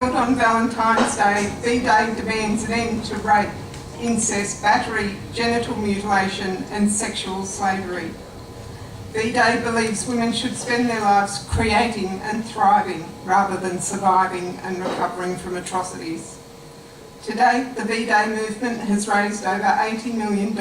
On Valentine's Day, V-Day demands an end to rape, incest, battery, genital mutilation and sexual slavery. V-Day believes women should spend their lives creating and thriving rather than surviving and recovering from atrocities. To date, the V-Day movement has raised over $80 million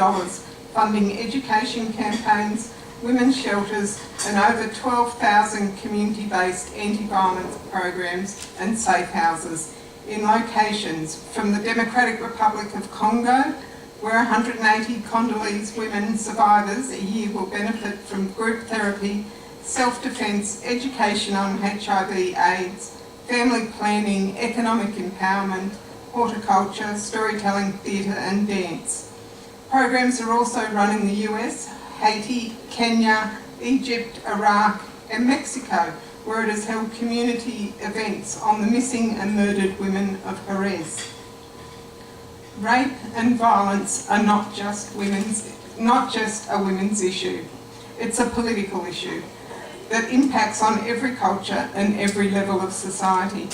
funding education campaigns, women's shelters and over 12,000 community-based anti-violence programs and safe houses in locations from the Democratic Republic of Congo, where 180 Congolese women survivors a year will benefit from group therapy, self-defence, education on HIV/AIDS, family planning, economic empowerment, horticulture, storytelling, theatre and dance. Programs are also run in the US, Haiti, Kenya, Egypt, Iraq and Mexico, where it has held community events on the missing and murdered women of Jerez. Rape and violence are not just a women's issue. It's a political issue that impacts on every culture and every level of society.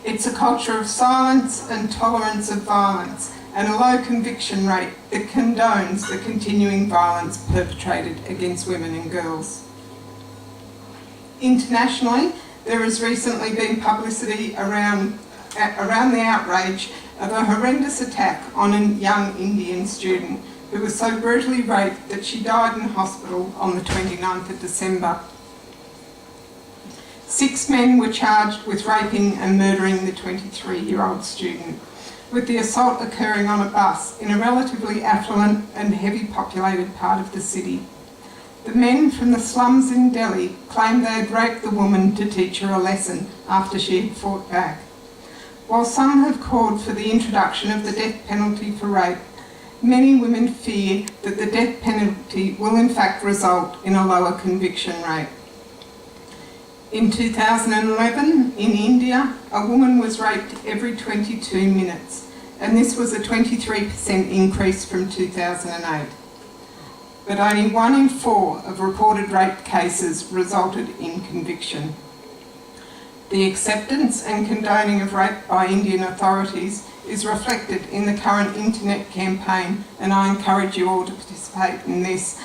It's a culture of silence and tolerance of violence and a low conviction rate that condones the continuing violence perpetrated against women and girls. Internationally, there has recently been publicity around the outrage of a horrendous attack on a young Indian student who was so brutally raped that she died in hospital on the 29th of December. 6 men were charged with raping and murdering the 23-year-old student, with the assault occurring on a bus in a relatively affluent and heavily populated part of the city. The men from the slums in Delhi claimed they had raped the woman to teach her a lesson after she had fought back. While some have called for the introduction of the death penalty for rape, many women fear that the death penalty will in fact result in a lower conviction rate. In 2011, in India, a woman was raped every 22 minutes, and this was a 23% increase from 2008. But only 1 in 4 of reported rape cases resulted in conviction. The acceptance and condoning of rape by Indian authorities is reflected in the current internet campaign, and I encourage you all to participate in this,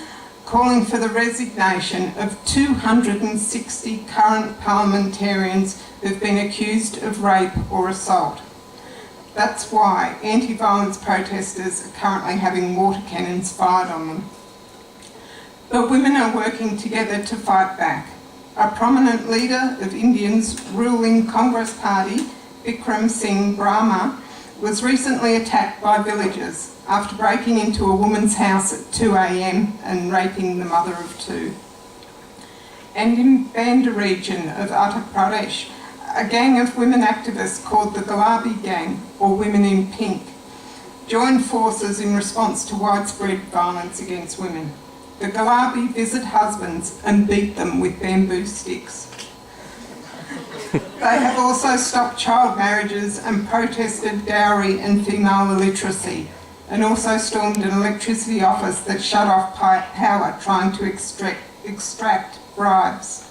calling for the resignation of 260 current parliamentarians who have been accused of rape or assault. That's why anti-violence protesters are currently having water cannons fired on them. But women are working together to fight back. A prominent leader of India's ruling Congress party, Bikram Singh Brahma, was recently attacked by villagers after breaking into a woman's house at 2 a.m. and raping the mother of 2. And in Banda region of Uttar Pradesh, a gang of women activists called the Gulabi Gang, or Women in Pink, joined forces in response to widespread violence against women. The Gulabi visit husbands and beat them with bamboo sticks. They have also stopped child marriages and protested dowry and female illiteracy, and also stormed an electricity office that shut off power trying to extract bribes.